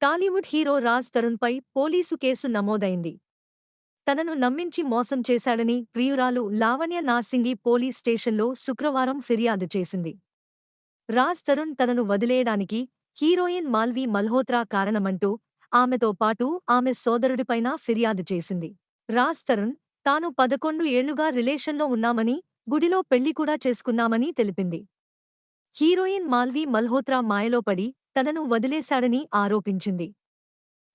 Tollywood hero Raj తరుణ్పై police case నమోదైంది. తనను నమ్మించి మోసం చేశాడని ప్రియురాలు లావణ్య నార్సింగి పోలీస్ స్టేషన్లో శుక్రవారం ఫిర్యాదు చేసింది. రాజ్ తరుణ్ తనను వదిలేయడానికి హీరోయిన్ మాల్వీ మల్హోత్రా కారణమంటూ ఆమెతో పాటు ఆమె సోదరుడిపైన ఫిర్యాదు చేసింది. రాజ్ తరుణ్ తాను 11 ఏళ్లుగా రిలేషన్లో ఉన్నామని, గుడిలో పెళ్లి కూడా చేసుకున్నామని తెలిపింది. హీరోయిన్ మాల్వీ మల్హోత్రా మాయలో పడి తనను వదిలేశాడని ఆరోపించింది.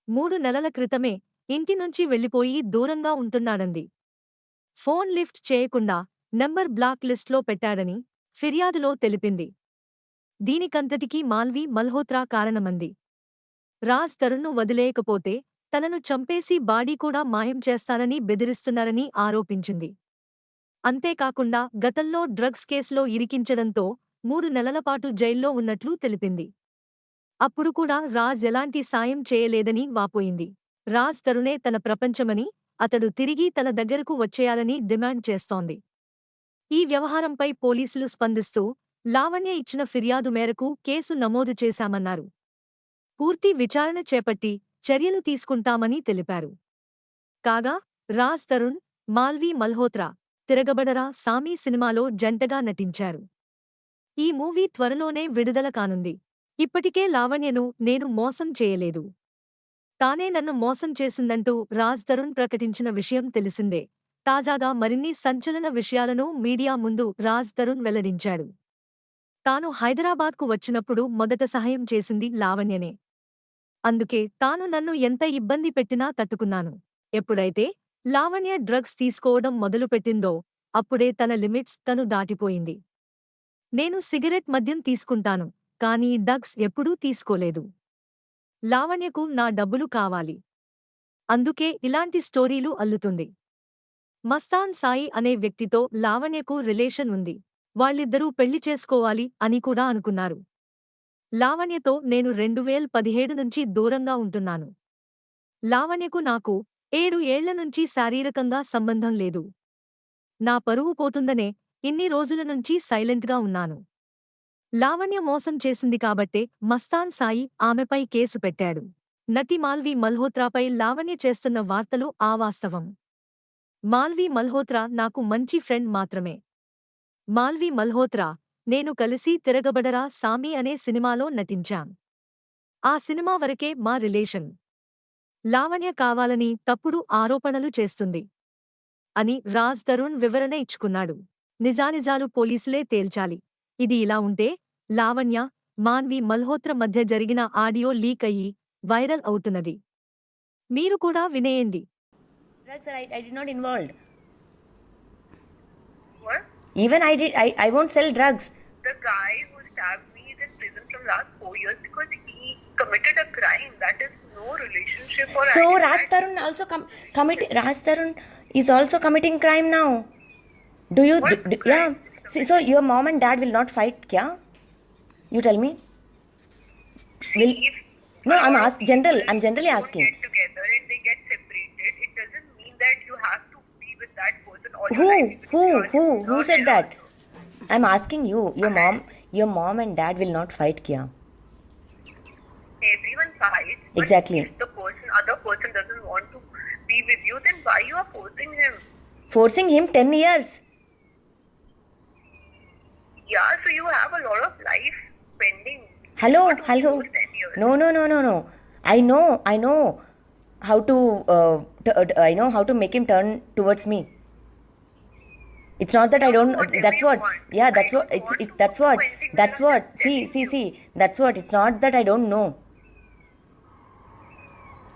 3 నెలల క్రితమే ఇంటి నుంచి వెళ్లిపోయి దూరంగా ఉంటున్నాడంది. ఫోన్ లిఫ్ట్ చేయకుండా నంబర్ బ్లాక్ లిస్ట్లో పెట్టాడని ఫిర్యాదులో తెలిపింది. దీనికంతటికీ మాల్వీ మల్హోత్రా కారణమంది. రాజ్ తరుణ్ను వదిలేయకపోతే తనను చంపేసి బాడీ కూడా మాయం చేస్తానని బెదిరిస్తున్నారని ఆరోపించింది. అంతేకాకుండా గతంలో డ్రగ్స్ కేసులో ఇరికించడంతో 3 నెలలపాటు జైల్లో ఉన్నట్లు తెలిపింది. అప్పుడు కూడా రాజ్ ఎలాంటి సాయం చేయలేదని వాపోయింది. రాజ్ తరుణే తన ప్రపంచమని, అతడు తిరిగి తన దగ్గరకు వచ్చేయాలని డిమాండ్ చేస్తోంది. ఈ వ్యవహారంపై పోలీసులు స్పందిస్తూ లావణ్య ఇచ్చిన ఫిర్యాదు మేరకు కేసు నమోదు చేశామన్నారు. పూర్తి విచారణ చేపట్టి చర్యలు తీసుకుంటామని తెలిపారు. కాగా రాజ్ తరుణ్, మాల్వీ మల్హోత్రా తిరగబడరా సామీ సినిమాలో జంటగా నటించారు. ఈ మూవీ త్వరలోనే విడుదల కానుంది. ఇప్పటికే లావణ్యను నేను మోసం చేయలేదు, తానే నన్ను మోసం చేసిందంటూ రాజ్ తరుణ్ ప్రకటించిన విషయం తెలిసిందే. తాజాగా మరిన్ని సంచలన విషయాలను మీడియా ముందు రాజ్ తరుణ్ వెల్లడించాడు. తాను హైదరాబాద్కు వచ్చినప్పుడు మొదట సహాయం చేసింది లావణ్యనే. అందుకే తాను నన్ను ఎంత ఇబ్బంది పెట్టినా తట్టుకున్నాను. ఎప్పుడైతే లావణ్య డ్రగ్స్ తీసుకోవడం మొదలుపెట్టిందో అప్పుడే తన లిమిట్స్ తను దాటిపోయింది. నేను సిగరెట్ మద్యం తీసుకుంటాను, కానీ డ్రగ్స్ ఎప్పుడూ తీసుకోలేదు. లావణ్యకు నా డబ్బులు కావాలి. అందుకే ఇలాంటి స్టోరీలు అల్లుతుంది. మస్తాన్ సాయి అనే వ్యక్తితో లావణ్యకు రిలేషన్ ఉంది. వాళ్ళిద్దరూ పెళ్లి చేసుకోవాలి అని కూడా అనుకున్నారు. లావణ్యతో నేను 2017 నుంచి దూరంగా ఉంటున్నాను. లావణ్యకు నాకు 7 ఏళ్ల నుంచి శారీరకంగా సంబంధం లేదు. నా పరువు పోతుందనే ఇన్ని రోజుల నుంచి సైలెంట్గా ఉన్నాను. లావణ్య మోసం చేసింది కాబట్టే మస్తాన్ సాయి ఆమెపై కేసు పెట్టాడు. నటి మాల్వీ మల్హోత్రాపై లావణ్య చేస్తున్న వార్తలు అవాస్తవం. మాల్వీ మల్హోత్రా నాకు మంచి ఫ్రెండ్ మాత్రమే. మాల్వీ మల్హోత్రా, నేను కలిసి తిరగబడరా సామీ అనే సినిమాలో నటించాం. ఆ సినిమా వరకే మా రిలేషన్. లావణ్య కావాలని తప్పుడు ఆరోపణలు చేస్తుంది అని రాజ్ తరుణ్ వివరణ ఇచ్చుకున్నాడు. నిజానిజాలు పోలీసులే తేల్చాలి. ఇది ఇలా ఉంటే లావణ్య, మాల్వీ మల్హోత్రా మధ్య జరిగిన ఆడియో లీక్ అయ్యి వైరల్ అవుతున్నది. మీరు కూడా వినేయండి. I did not involved. What? Even I won't sell drugs. The guy who stabbed me is in prison from last 4 years because he committed a crime. That is no relationship or So identity. Raj Tarun also Raj Tarun is also committing crime now. Do you What crime? yeah? See, so your mom and dad will not fight, kya? You tell me. Will If no? a lot of I'm people generally don't asking. get together and they get separated, it doesn't mean that you have to be with that person all your life. Who said that? I'm asking you. Your mom and dad will not fight, kya? Everyone fights. But Exactly. if the other person doesn't want to be with you, then why you are forcing him? Forcing him 10 years. Yeah, so you have a lot of life pending. Hello. Not only those 10 years. No. I know how to. I know how to make him turn towards me. It's not that I don't. Whatever That's you what. want. Yeah, that's I what. don't It's want it's to that's do what. anything. That's I'm what. just telling you. See. That's what. It's not that I don't know.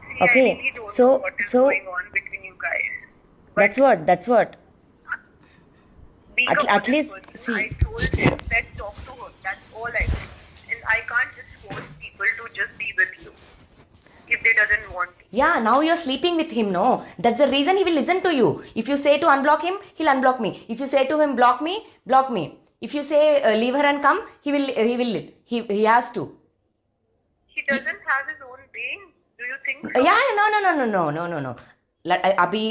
See, Okay, I really don't so- know what is so- going on between you guys. That's what. Be At- a at honest least, person. see. I told him that talk to her. That's all I did. And I can't just force people to just be with you if they doesn't want to. Yeah, now you're sleeping with him, no? That's the reason he will listen to you. If you say to unblock him, he'll unblock me. If you say to him block me, block me. If you say leave her and come, he has to. He doesn't have his own brain. Do you think so? Yeah, no. Abhi,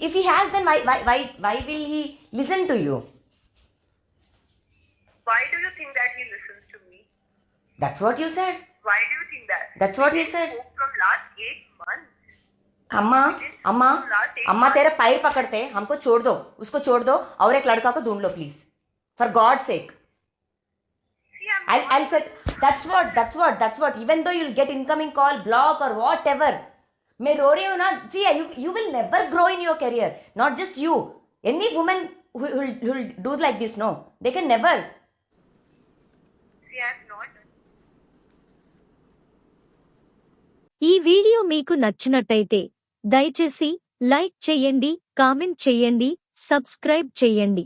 if he has, then why will he listen to you? Why do you think that he listens to me? That's what you said. Why do you think that? That's what he We said. spoke from last 8 months. अम्मा अम्मा अम्मा तेरे पैर पकड़ते हमको छोड़ दो, उसको छोड़ दो और एक लड़का को ढूंढ लो please, for God sake. See, I'm I'll set. That's what. Even though you'll get incoming call, block or whatever. मैं रो रही हूँ ना. See, you will never grow in your career. Not just you. Any woman who'll do like this, no, they can never. See, I'm not. ఈ video మీకు నచ్చినట్టయితే దయచేసి like చేయండి, comment చేయండి, సబ్స్క్రైబ్ చేయండి.